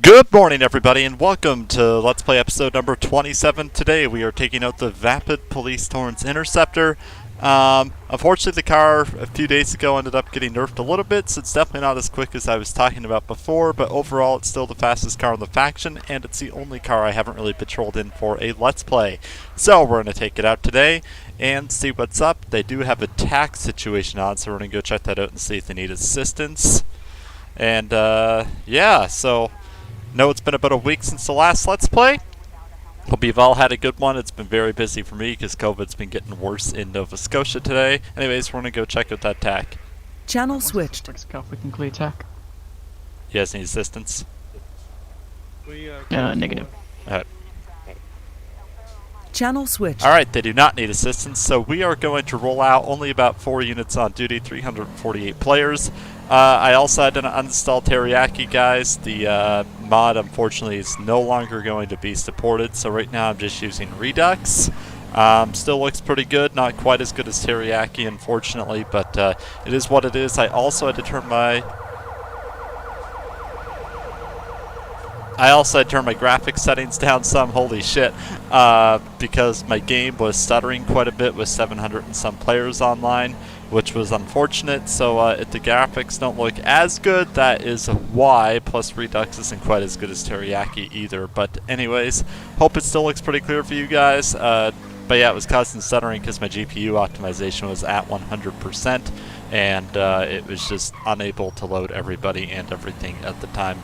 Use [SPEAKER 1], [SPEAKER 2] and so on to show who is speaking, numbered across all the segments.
[SPEAKER 1] Good morning, everybody, and welcome to Let's Play episode number 27. Today we are taking out the Vapid Police Torrance Interceptor. Unfortunately, the car a few days ago ended up getting nerfed a little bit, so it's definitely not as quick as I was talking about before, but overall it's still the fastest car in the faction, and it's the only car I haven't really patrolled in for a Let's Play. So we're going to take it out today and see what's up. They do have a tax situation on, so we're going to go check that out and see if they need assistance. And, yeah, so... know it's been about a week since the last Let's Play. Hope you've all had a good one. It's been very busy for me because COVID's been getting worse in Nova Scotia today. Anyways, we're going to go check out that TAC.
[SPEAKER 2] Channel switched.
[SPEAKER 3] We can clear TAC.
[SPEAKER 1] You guys need assistance?
[SPEAKER 3] Negative.
[SPEAKER 2] Channel switched.
[SPEAKER 1] Alright, they do not need assistance, so we are going to roll out only about 4 units on duty, 348 players. I also had to uninstall Teriyaki, guys. The mod, unfortunately, is no longer going to be supported, so right now I'm just using Redux. Still looks pretty good, not quite as good as Teriyaki, unfortunately, but it is what it is. I also had to turn my... graphics settings down some, holy shit, because my game was stuttering quite a bit with 700 and some players online, which was unfortunate. So if the graphics don't look as good, that is why, plus Redux isn't quite as good as Teriyaki either. But anyways, hope it still looks pretty clear for you guys. But yeah, it was constant stuttering because my GPU optimization was at 100%, and it was just unable to load everybody and everything at the time.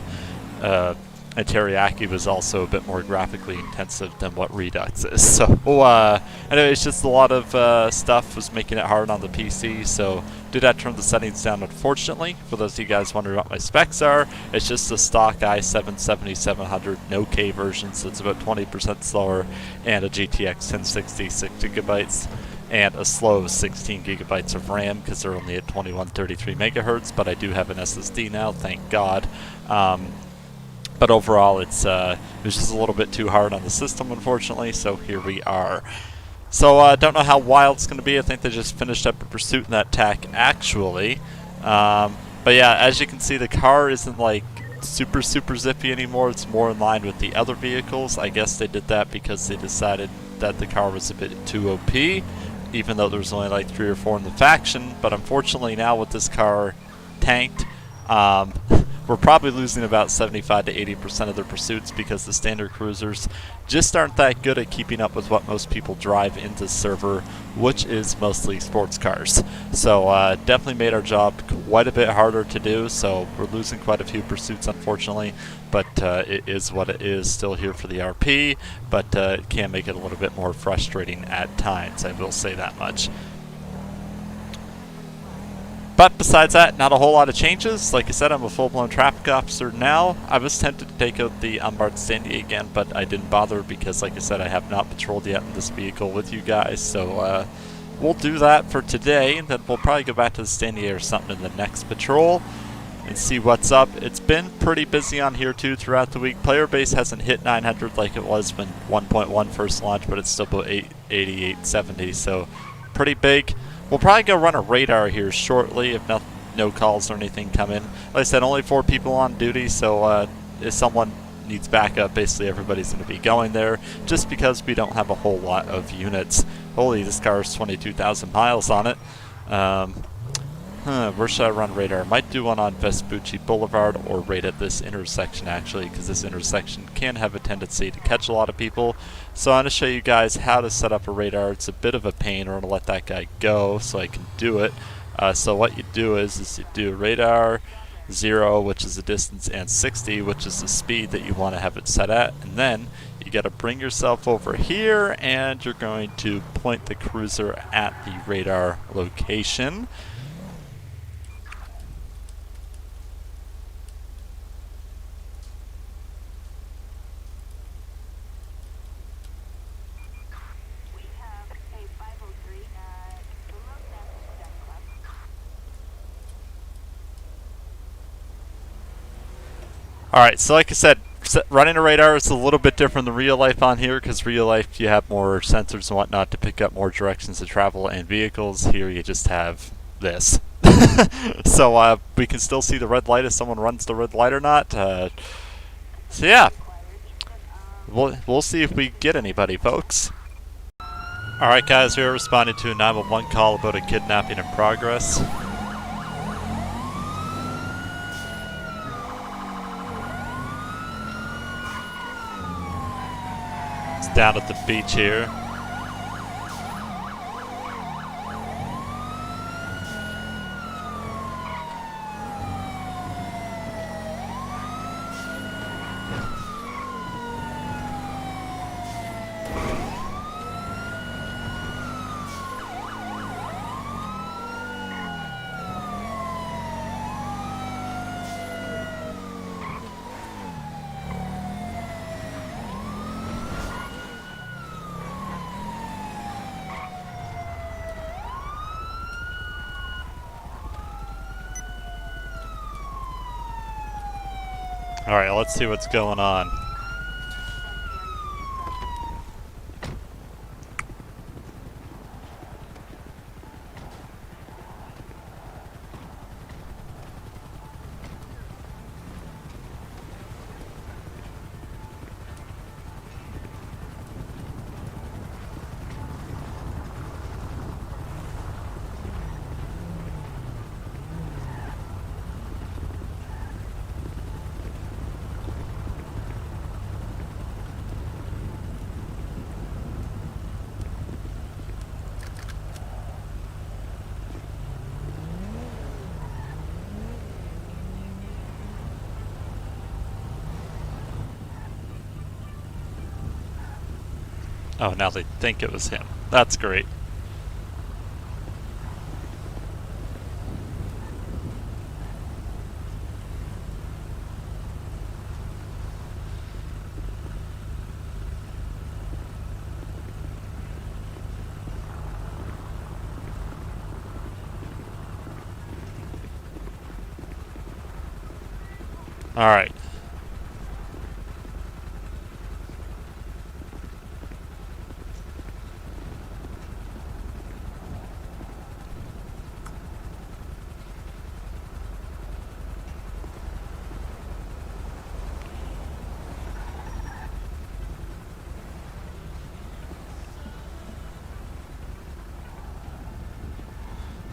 [SPEAKER 1] And Teriyaki was also a bit more graphically intensive than what Redux is. So, anyway, it's just a lot of stuff was making it hard on the PC, so did have to turn the settings down, unfortunately. For those of you guys wondering what my specs are, it's just the stock i7 7700 no K version, so it's about 20% slower, and a GTX 1060 6GB, and a slow 16 gigabytes of RAM, because they're only at 2133 megahertz, but I do have an SSD now, thank God. But overall, it was just a little bit too hard on the system, unfortunately, so here we are. So, don't know how wild it's going to be. I think they just finished up a pursuit in that TAC, actually. But yeah, as you can see, the car isn't, like, super zippy anymore. It's more in line with the other vehicles. I guess they did that because they decided that the car was a bit too OP, even though there was only, like, 3 or 4 in the faction. But unfortunately, now with this car tanked, we're probably losing about 75 to 80% of their pursuits because the standard cruisers just aren't that good at keeping up with what most people drive into the server, which is mostly sports cars. So definitely made our job quite a bit harder to do, so we're losing quite a few pursuits, unfortunately, but it is what it is. Still here for the RP, but it can make it a little bit more frustrating at times, I will say that much. But besides that, not a whole lot of changes. Like I said, I'm a full-blown traffic officer now. I was tempted to take out the unbarred standee again, but I didn't bother because, like I said, I have not patrolled yet in this vehicle with you guys. So we'll do that for today, and then we'll probably go back to the standee or something in the next patrol and see what's up. It's been pretty busy on here too throughout the week. Player base hasn't hit 900 like it was when 1.1 first launched, but it's still about 880, 870, so pretty big. We'll probably go run a radar here shortly if no calls or anything come in. Like I said, only 4 people on duty, so if someone needs backup, basically everybody's going to be going there, just because we don't have a whole lot of units. Holy, this car has 22,000 miles on it. Where should I run radar? I might do one on Vespucci Boulevard or right at this intersection, actually, because this intersection can have a tendency to catch a lot of people. So I'm going to show you guys how to set up a radar. It's a bit of a pain. We're going to let that guy go so I can do it. So what you do is you do radar 0, which is the distance, and 60, which is the speed that you want to have it set at. And then you got to bring yourself over here, and you're going to point the cruiser at the radar location. Alright, so like I said, running a radar is a little bit different than real life on here, because real life you have more sensors and whatnot to pick up more directions of travel and vehicles. Here you just have this. So we can still see the red light if someone runs the red light or not. So yeah, we'll see if we get anybody, folks. Alright guys, we are responding to a 911 call about a kidnapping in progress. It's down at the beach here. Alright, let's see what's going on. Oh, now they think it was him. That's great. Alright.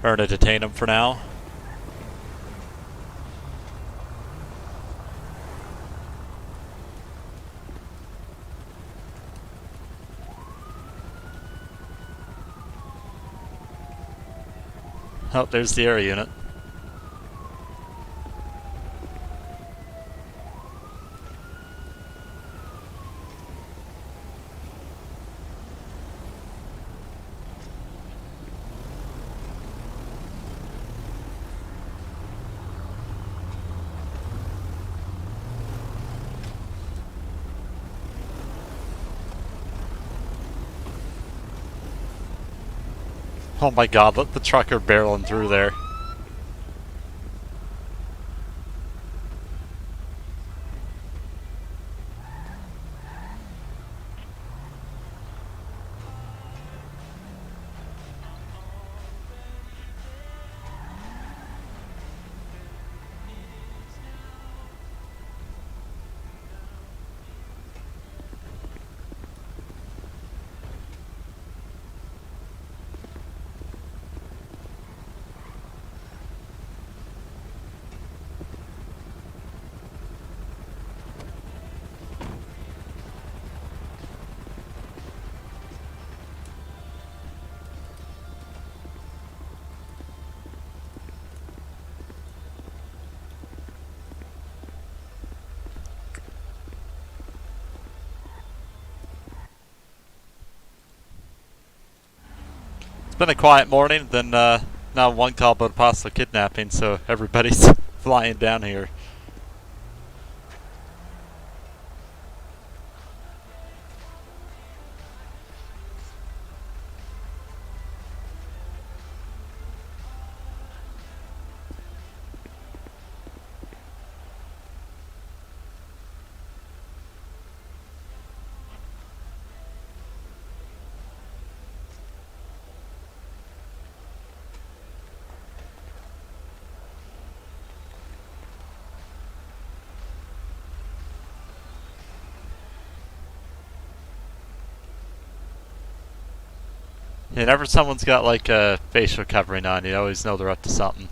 [SPEAKER 1] We're gonna detain him for now. Oh, there's the air unit. Oh my god, look the trucker barreling through there. It's been a quiet morning, then now one call about a possible kidnapping, so everybody's flying down here. Whenever someone's got like a facial covering on, you always know they're up to something.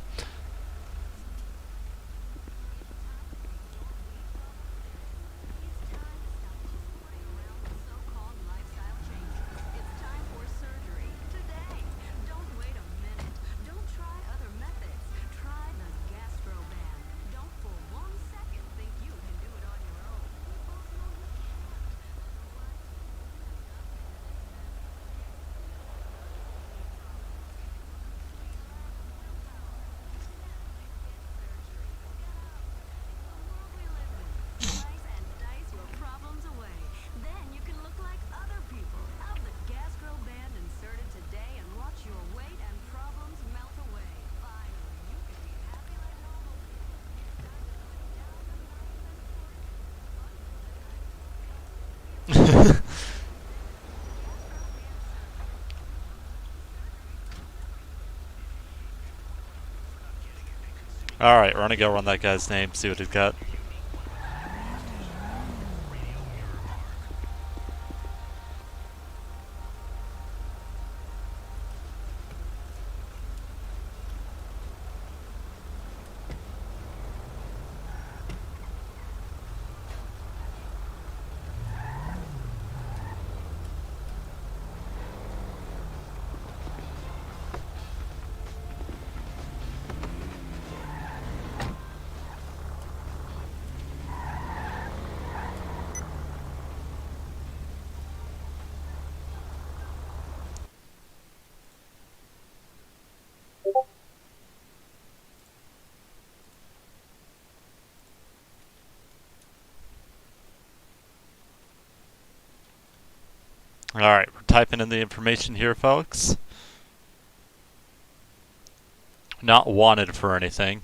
[SPEAKER 1] Alright, we're gonna go run that guy's name, see what he's got. Alright, we're typing in the information here, folks. Not wanted for anything.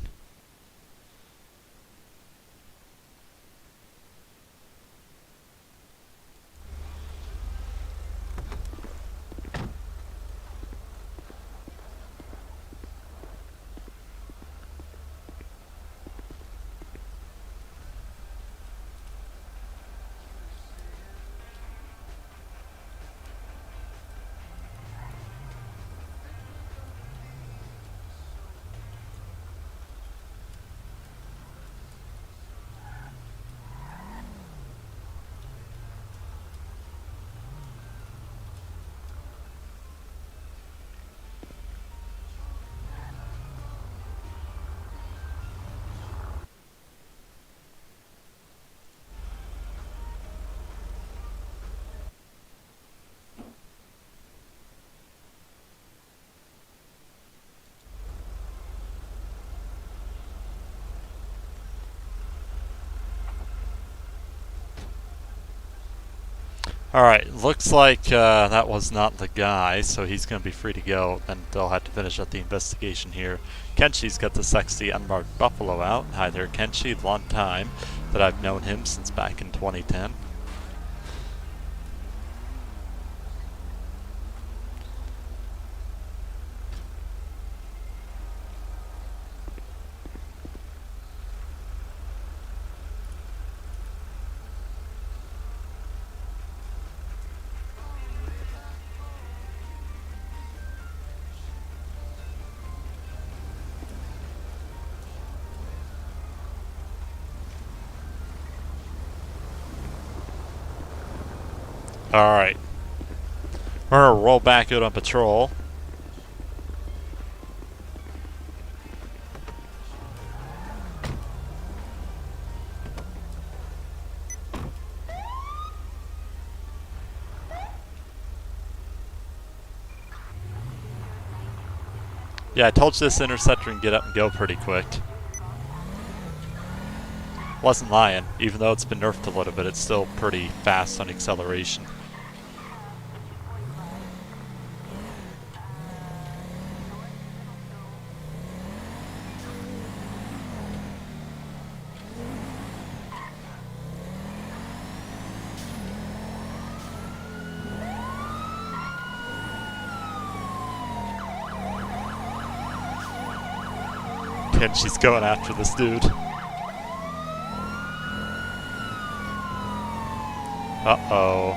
[SPEAKER 1] Alright, looks like that was not the guy, so he's going to be free to go. Then they'll have to finish up the investigation here. Kenshi's got the sexy unmarked buffalo out. Hi there, Kenshi. Long time that I've known him since back in 2010. Alright. We're gonna roll back out on patrol. Yeah, I told you this interceptor can get up and go pretty quick. Wasn't lying. Even though it's been nerfed a little bit, it's still pretty fast on acceleration. And she's going after this dude. Uh-oh.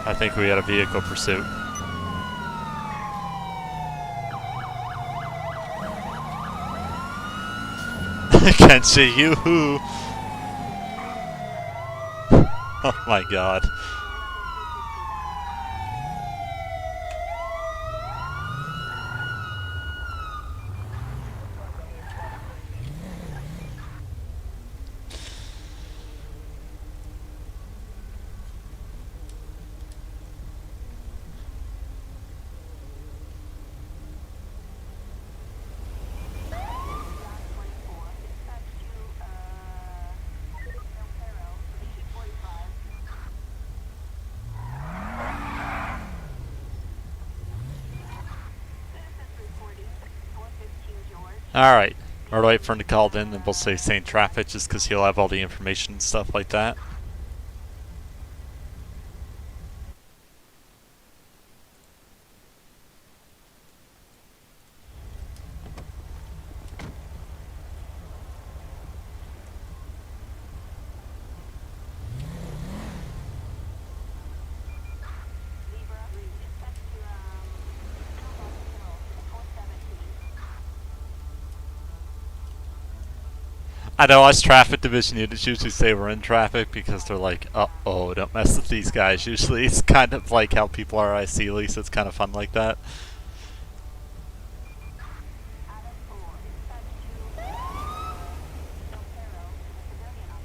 [SPEAKER 1] I think we had a vehicle pursuit. Can't see you. Oh my god. Alright, we'll wait for him to call in and we'll say same traffic just because he'll have all the information and stuff like that. I know us traffic division units usually say we're in traffic because they're like, uh-oh, don't mess with these guys. Usually it's kind of like how people are at Sealy, so it's kind of fun like that.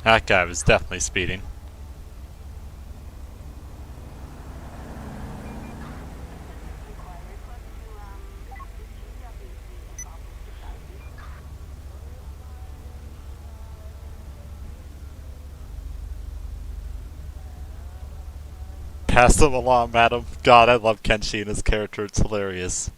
[SPEAKER 1] That guy was definitely speeding. Pass them along, madam. God, I love Kenshi and his character. It's hilarious.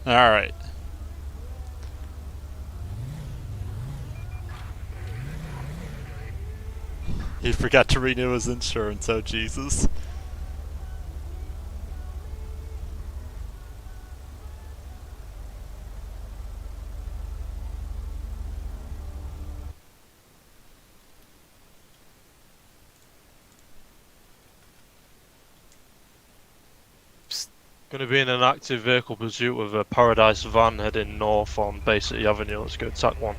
[SPEAKER 1] Alright. He forgot to renew his insurance, oh Jesus.
[SPEAKER 3] Going to be in an active vehicle pursuit with a Paradise van heading north on Bay City Avenue. Let's go attack one.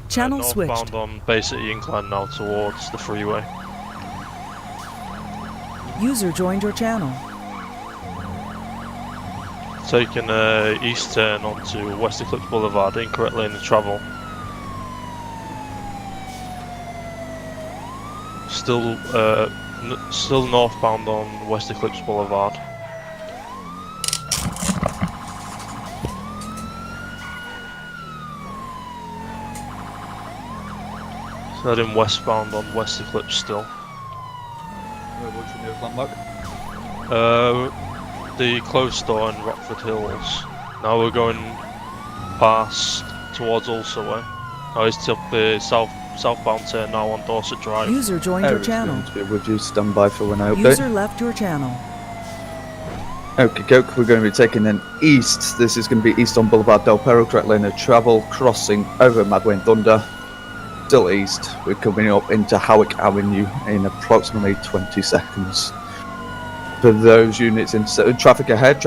[SPEAKER 2] Channel switched.
[SPEAKER 3] Northbound on Bay City Incline now towards the freeway.
[SPEAKER 2] User joined your channel.
[SPEAKER 3] Taking a east turn onto West Eclipse Boulevard, incorrect lane of travel. Still northbound on West Eclipse Boulevard. Heading westbound on West Eclipse still.
[SPEAKER 4] What's your nearest landmark?
[SPEAKER 3] The clothes store in Rockford Hills. Now we're going past towards Ulster Way. Now it's up the southbound turn now on Dorset Drive.
[SPEAKER 2] User joined your channel.
[SPEAKER 4] Would you stand by for when I update?
[SPEAKER 2] User left your channel.
[SPEAKER 4] Okay, Coke, we're going to be taking an east. This is going to be east on Boulevard Del Perro, correct lane of travel, crossing over Madway and Thunder. Still east. We're coming up into Howick Avenue in approximately 20 seconds. For those units in traffic ahead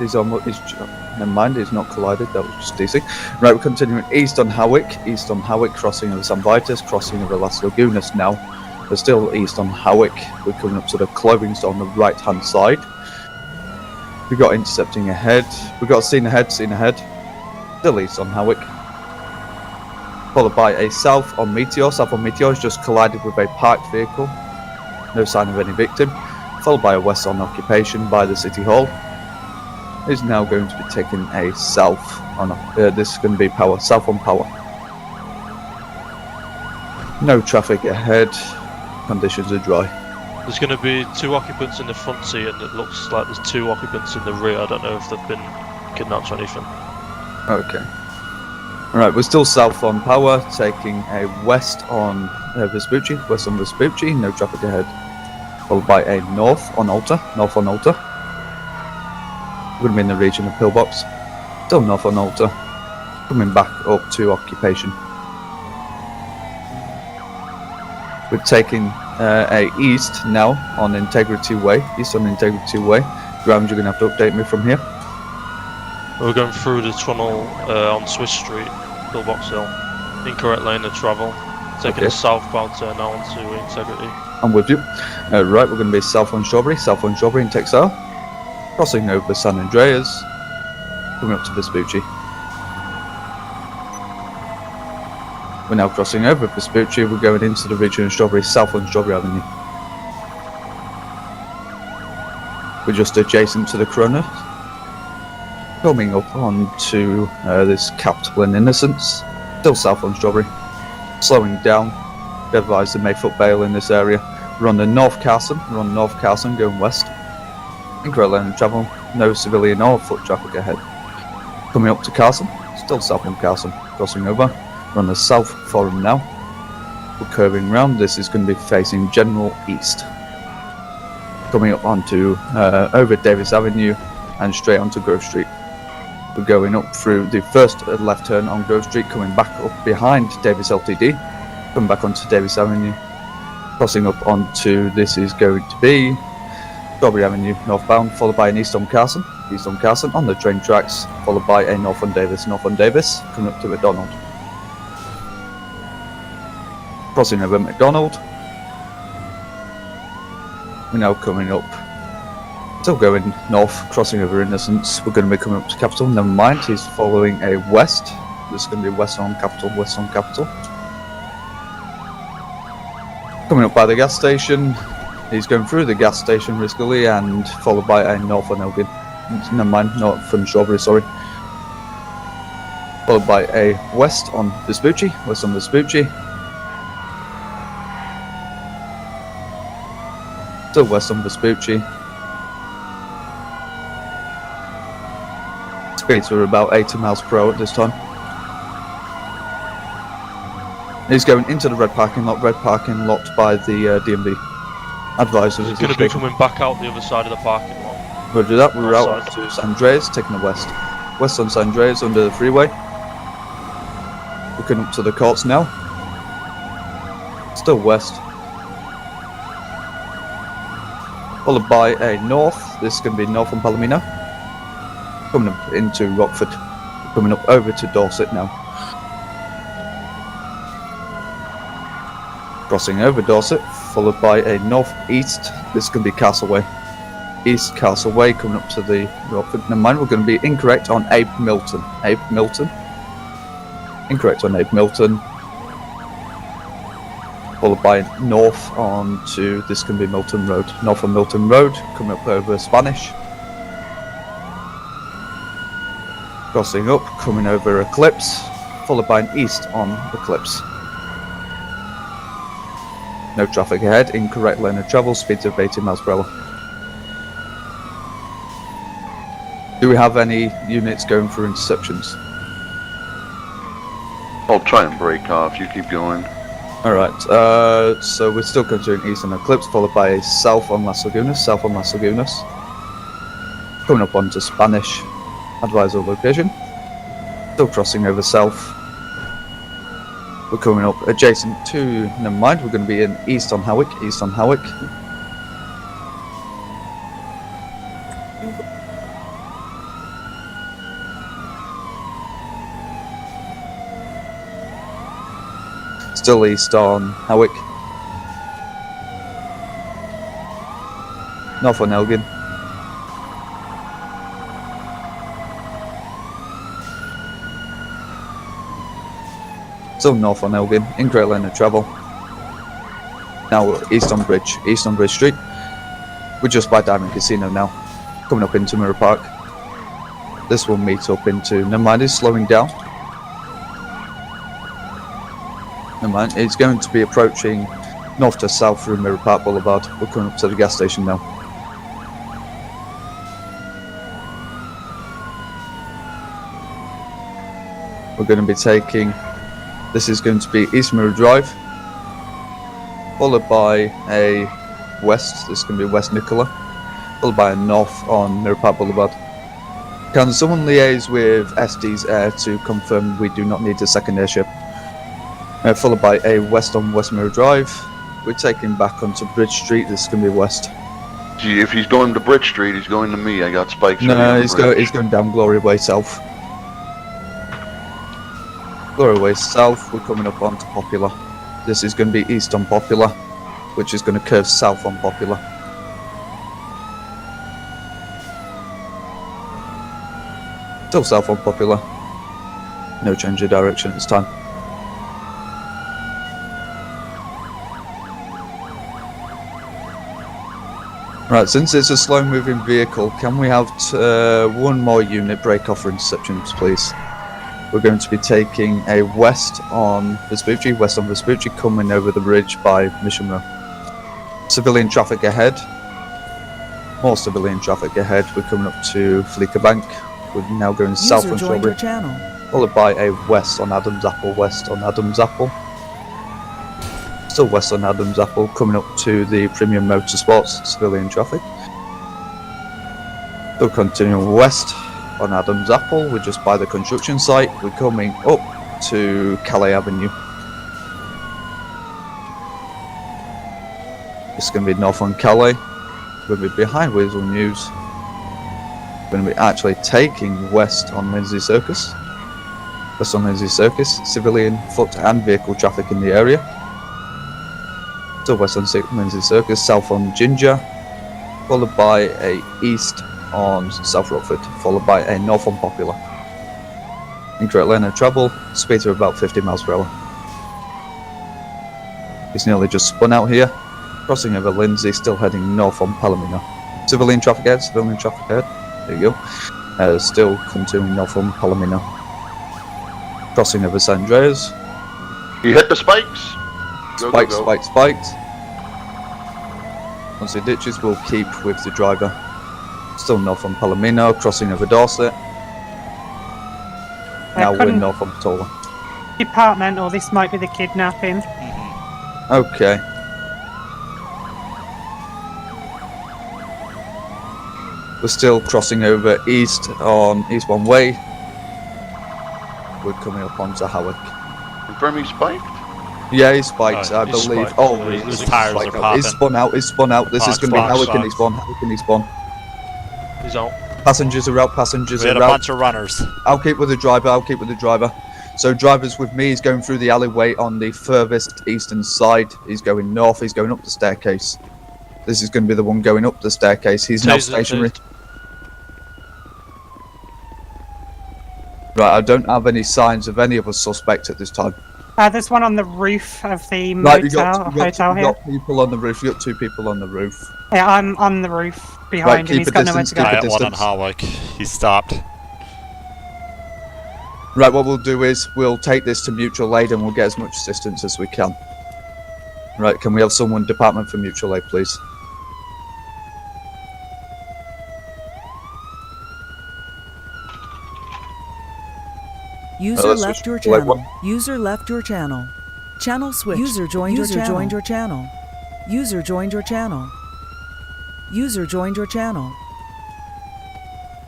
[SPEAKER 4] is on. Never mind, it's not collided. That was just easy. Right, we're continuing east on Howick, crossing over San Vitus, crossing over Las Lagunas now. We're still east on Howick. We're coming up to the clothing store on the right hand side. We got intercepting ahead. We got seen ahead. Still east on Howick. Followed by a south on Meteor. South on Meteor has just collided with a parked vehicle. No sign of any victim. Followed by a west on Occupation by the City Hall. Is now going to be taking a south on. This is going to be Power. South on Power. No traffic ahead. Conditions are dry.
[SPEAKER 3] There's going to be 2 occupants in the front seat, and it looks like there's 2 occupants in the rear. I don't know if they've been kidnapped or anything.
[SPEAKER 4] Okay. Alright, we're still south on Power, taking a west on Vespucci. West on Vespucci, no traffic ahead. Followed by a north on Alta. North on Alta. We're going to be in the region of Pillbox. Still north on Alta. Coming back up to occupation. We're taking a east now on Integrity Way. East on Integrity Way. Ground, you're going to have to update me from here.
[SPEAKER 3] We're going through the tunnel on Swiss Street, Pillbox Hill. Incorrect lane of travel. Taking a southbound turn now onto Integrity.
[SPEAKER 4] I'm with you. Right, we're going to be south on Strawberry in Texile. Crossing over San Andreas. Coming up to Vespucci. We're now crossing over Vespucci. We're going into the region of Strawberry, south on Strawberry Avenue. We're just adjacent to the Corona. Coming up onto this Capital and Innocence. Still south on Strawberry. Slowing down. Be advised there may foot bail in this area. We're on the North Carson. Going west. Incorrect lane of travel. No civilian or foot traffic ahead. Coming up to Carson. Still south on Carson. Crossing over. We're on the South Forum now. We're curving round. This is going to be facing General East. Coming up onto over Davis Avenue and straight onto Grove Street. We're going up through the first left turn on Grove Street, coming back up behind Davis Ltd. Coming back onto Davis Avenue. Crossing up onto, this is going to be Strawberry Avenue northbound, followed by an east on Carson on the train tracks, followed by a north on Davis, coming up to McDonald. Crossing over McDonald. We're now coming up, still going north, crossing over Innocence. We're going to be coming up to Capitol, never mind, he's following a west. This is going to be west on Capitol. Coming up by the gas station. He's going through the gas station riskily and followed by a north on Elgin. Never mind, not from Strawberry, sorry. Followed by a west on Vespucci. Still west on Vespucci. Speeds were about 80 miles per hour at this time. He's going into the red parking lot by the DMV. Advisors.
[SPEAKER 3] He's going to be coming back out the other side of the parking lot.
[SPEAKER 4] We'll do that. We're out to San Andreas, taking the west. West on San Andreas under the freeway. Looking up to the courts now. Still west. Followed by a north. This is going to be north on Palomino. Coming up into Rockford. Coming up over to Dorset now. Crossing over Dorset, followed by a northeast. This is going to be Castleway. East Castleway, coming up to the Rockford. Never mind, we're going to be incorrect on Abe Milton. Incorrect on Abe Milton. Followed by north on to, this is going to be Milton Road. North on Milton Road, coming up over Spanish. Crossing up, coming over Eclipse, followed by an east on Eclipse. No traffic ahead, incorrect lane of travel, speeds of 80 miles per hour. Do we have any units going for interceptions?
[SPEAKER 5] I'll try and break off, you keep going.
[SPEAKER 4] Alright, so we're still continuing east on Eclipse, followed by a south on Las Lagunas. Coming up onto Spanish, advisor location. Still crossing over south. We're coming up adjacent to, never mind, we're going to be in east on Hawick. Still east on Hawick. North on Elgin. Still north on Elgin, incorrect lane of travel. Now we're east on Bridge Street. We're just by Diamond Casino now, coming up into Mirror Park. This will meet up into, never mind, it's slowing down. Never Never mind. It's going to be approaching north to south through Mirror Park Boulevard. We're coming up to the gas station now. We're going to be taking... This is going to be East Mirror Drive, followed by a west. This is going to be West Nicola, followed by a north on Mirror Park Boulevard. Can someone liaise with SD's air to confirm we do not need a second airship? Followed by a west on West Mirror Drive. We're taking back onto Bridge Street. This is going to be west.
[SPEAKER 5] Gee, if he's going to Bridge Street, he's going to me. I got spikes.
[SPEAKER 4] No, he's going down Glory Way south. Glory Way south. We're coming up onto Popular. This is going to be east on Popular, which is going to curve south on Popular. Still south on Popular. No change of direction at this time. Right, since it's a slow moving vehicle, can we have one more unit break off for interceptions, please? We're going to be taking a west on Vespucci, coming over the bridge by Mission Row. Civilian traffic ahead. More civilian traffic ahead. We're coming up to Fleeca Bank. We're now going south on Strawberry, followed by a west on Adams Apple, Still west on Adams Apple, coming up to the Premium Motorsports, civilian traffic. Still continuing west on Adams Apple, we're just by the construction site. We're coming up to Calais Avenue. This is going to be north on Calais. We're going to be behind Weasel News. We're going to be actually taking west on Lindsay Circus. Civilian, foot and vehicle traffic in the area. Still west on Lindsay Circus, south on Ginger, followed by a east on South Rockford, followed by a north on Popular. Incorrect lane of travel, speeds are about 50 miles per hour. He's nearly just spun out here, crossing over Lindsay, still heading north on Palomino. Civilian traffic ahead, there you go. Still continuing north on Palomino. Crossing over San Andreas.
[SPEAKER 5] You hit the spikes.
[SPEAKER 4] Spikes. Once the ditches, we'll keep with the driver. Still north on Palomino, crossing over Dorset. Now we're north on Patola.
[SPEAKER 6] Departmental, this might be the kidnapping.
[SPEAKER 4] Okay. We're still crossing over east on East One Way. We're coming up onto Hawick.
[SPEAKER 5] Confirm he's spiked?
[SPEAKER 4] Yeah, he's spiked, I
[SPEAKER 3] he's
[SPEAKER 4] believe.
[SPEAKER 3] spiked.
[SPEAKER 4] Oh,
[SPEAKER 1] His tires are popping.
[SPEAKER 4] He's spun out. This is going to be Hawick and Eastbourne.
[SPEAKER 3] He's out.
[SPEAKER 4] Passengers are out.
[SPEAKER 1] We had a bunch of runners.
[SPEAKER 4] I'll keep with the driver. So driver's with me. He's going through the alleyway on the furthest eastern side. He's going north. He's going up the staircase. This is going to be the one going up the staircase. He's now stationary. Right, I don't have any signs of any other suspect at this time.
[SPEAKER 6] There's one on the roof of the motel, hotel here.
[SPEAKER 4] You got people on the roof. You got two people on the roof.
[SPEAKER 6] Yeah, I'm on the roof behind him. He's got nowhere to go.
[SPEAKER 1] I had one on Hawick. He stopped.
[SPEAKER 4] Right, what we'll do is we'll take this to mutual aid and we'll get as much assistance as we can. Right, can we have someone department for mutual aid, please?
[SPEAKER 2] User left your channel. User left your channel. Channel switch. User joined your channel. User joined your channel. User joined your channel.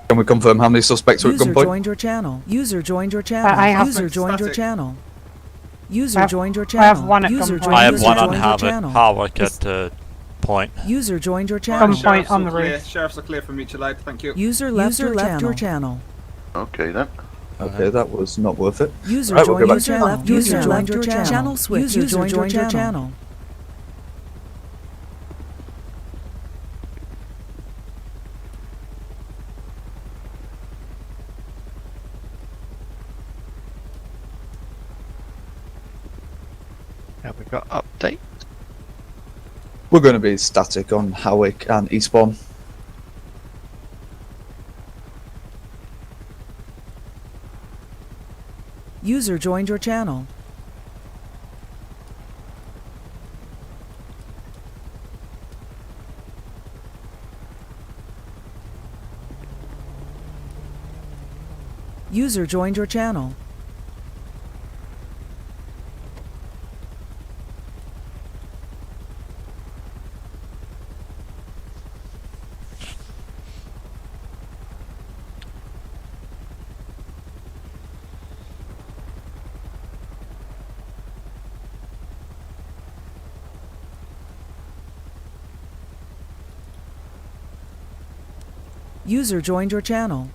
[SPEAKER 4] Can we confirm how many suspects are at
[SPEAKER 2] User
[SPEAKER 4] gunpoint?
[SPEAKER 2] joined your channel. User joined your channel.
[SPEAKER 6] I have
[SPEAKER 2] User joined your channel. User
[SPEAKER 6] I have-
[SPEAKER 2] joined your
[SPEAKER 6] I
[SPEAKER 2] channel.
[SPEAKER 6] have one at
[SPEAKER 2] User
[SPEAKER 6] gunpoint.
[SPEAKER 2] joined
[SPEAKER 1] I have
[SPEAKER 2] user
[SPEAKER 1] one on
[SPEAKER 2] joined your channel.
[SPEAKER 1] Hawick at point.
[SPEAKER 2] User joined your channel.
[SPEAKER 6] Gunpoint on the roof.
[SPEAKER 7] Sheriffs are clear for mutual aid, thank you.
[SPEAKER 2] User left your channel.
[SPEAKER 5] Okay then.
[SPEAKER 4] Okay, that was not worth it.
[SPEAKER 2] User
[SPEAKER 4] Right, we'll go
[SPEAKER 2] joined your
[SPEAKER 4] back.
[SPEAKER 2] channel. User joined your channel. Channel switch. User joined your channel.
[SPEAKER 3] Yeah, we got update.
[SPEAKER 4] We're going to be static on Hawick and Eastbourne.
[SPEAKER 2] User joined your channel. User joined your channel. User joined your channel.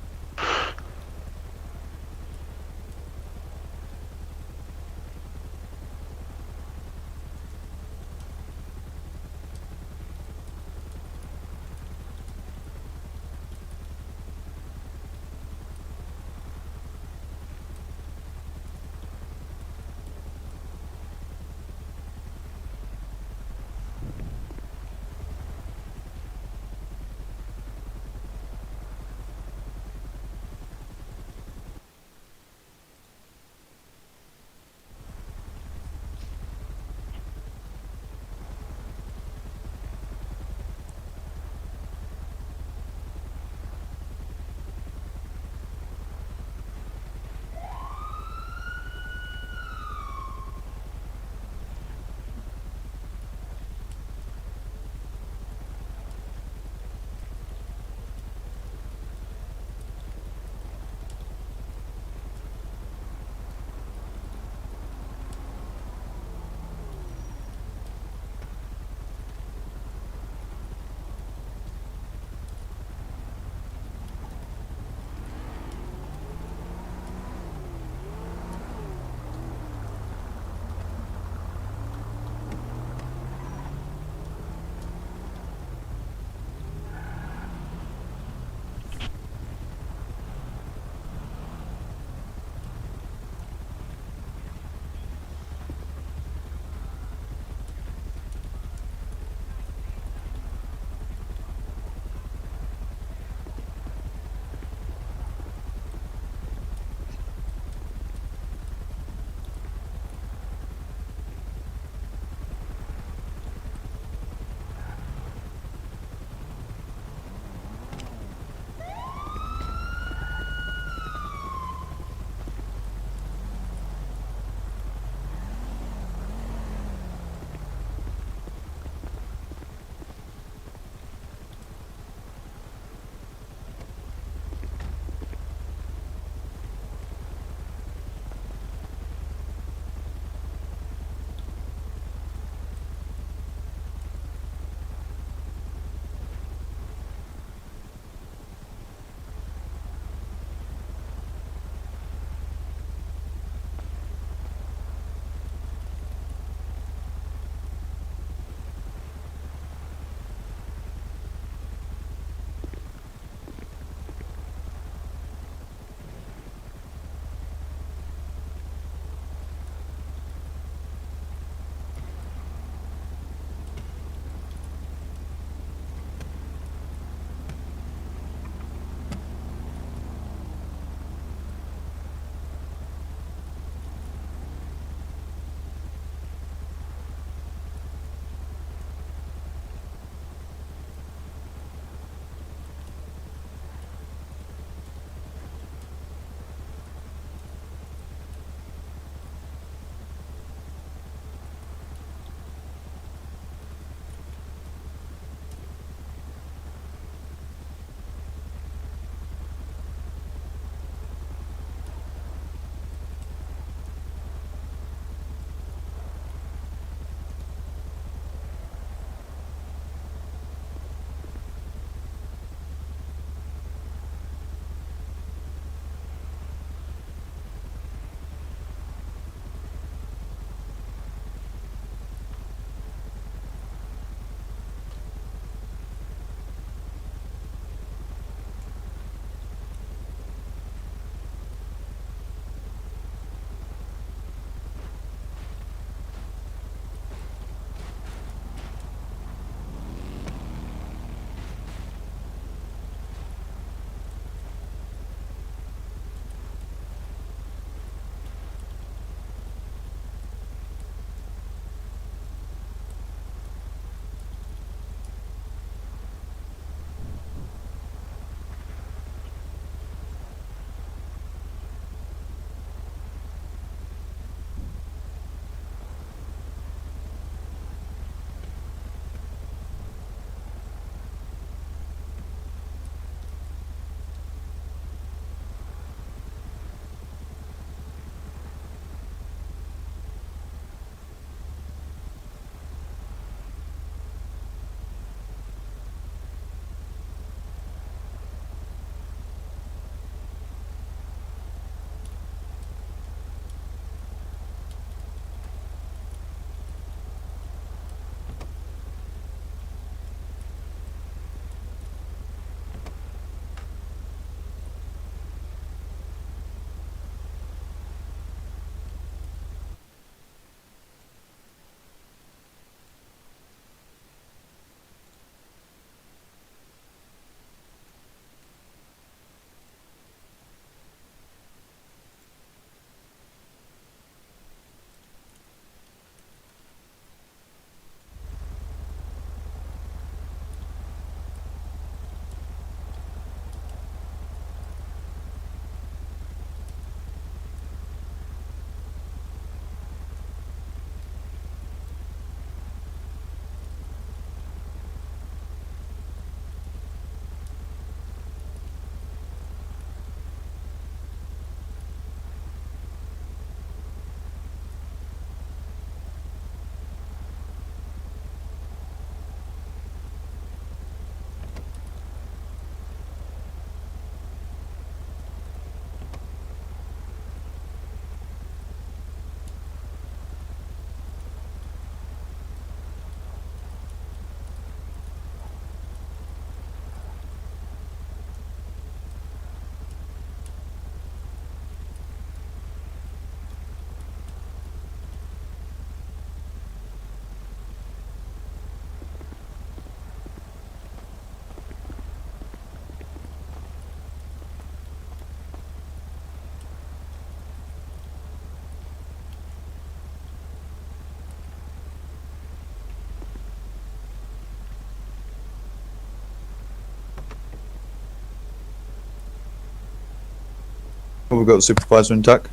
[SPEAKER 4] Well, we've got the supervisor intact.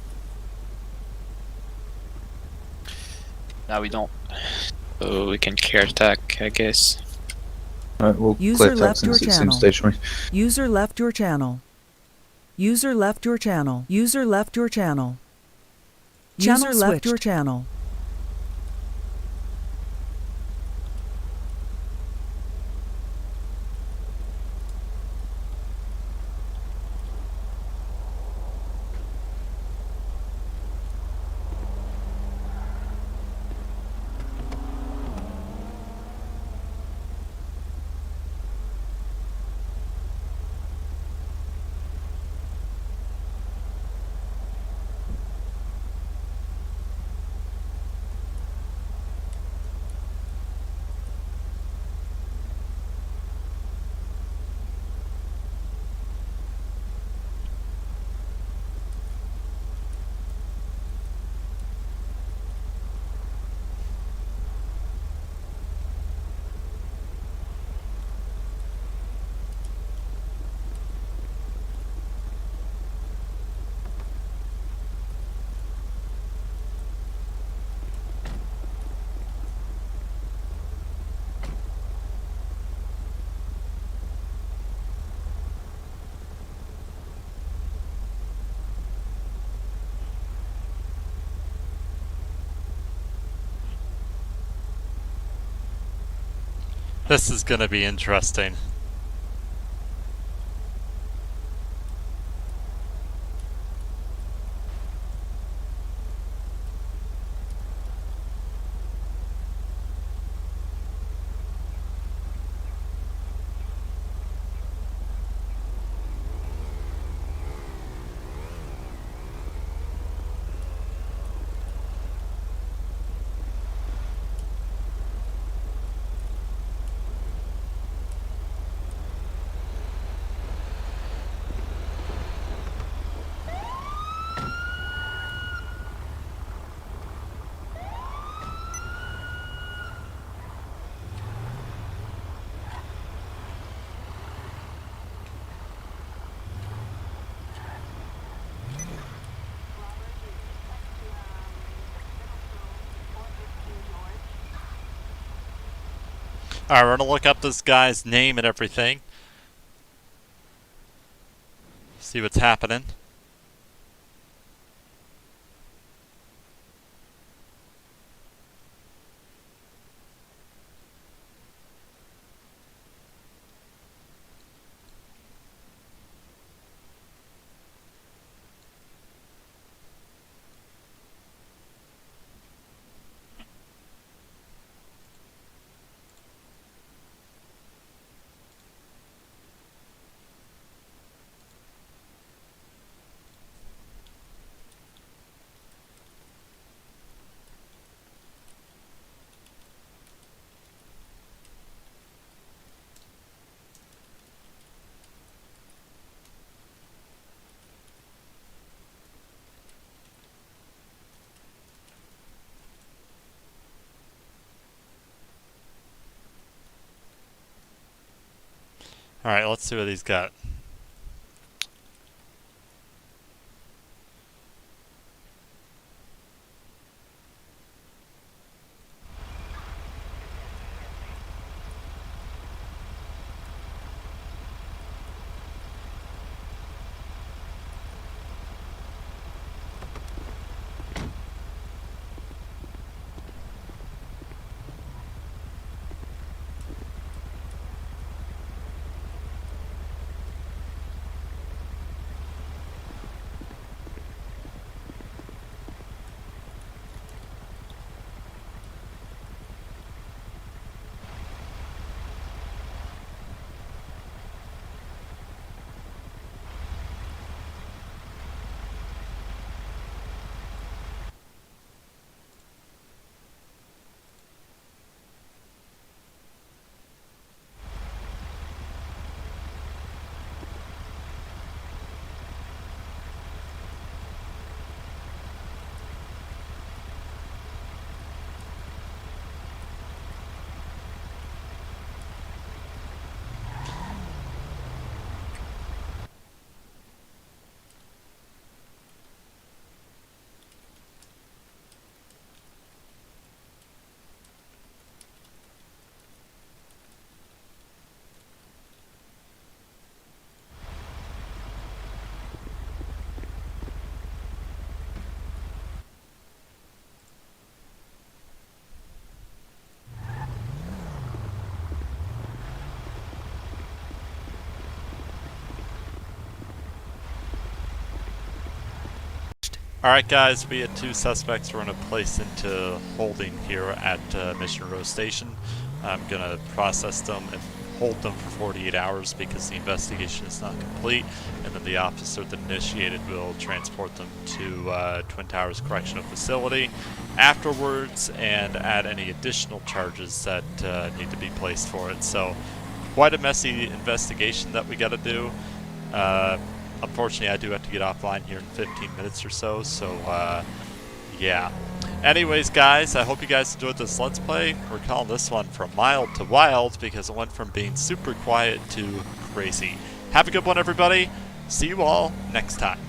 [SPEAKER 8] Now we don't. So we can care attack, I guess.
[SPEAKER 4] Alright, we'll
[SPEAKER 2] User
[SPEAKER 4] clear
[SPEAKER 2] left
[SPEAKER 4] attack
[SPEAKER 2] your
[SPEAKER 4] since it seems
[SPEAKER 2] channel.
[SPEAKER 4] stationary.
[SPEAKER 2] User left your channel. User left your channel. User left your channel. User left your channel.
[SPEAKER 1] This is gonna be interesting. Alright, we're gonna look up this guy's name and everything. See what's happening. Alright, let's see what he's got. Alright guys, we had 2 suspects we're going to place into holding here at Mission Row Station. I'm going to process them and hold them for 48 hours because the investigation is not complete, and then the officer that initiated will transport them to Twin Towers Correctional Facility afterwards and add any additional charges that need to be placed for it. So quite a messy investigation that we got to do. Unfortunately, I do have to get offline here in 15 minutes or so, yeah. Anyways, guys, I hope you guys enjoyed this Let's Play. We're calling this one From Mild to Wild because it went from being super quiet to crazy. Have a good one, everybody. See you all next time.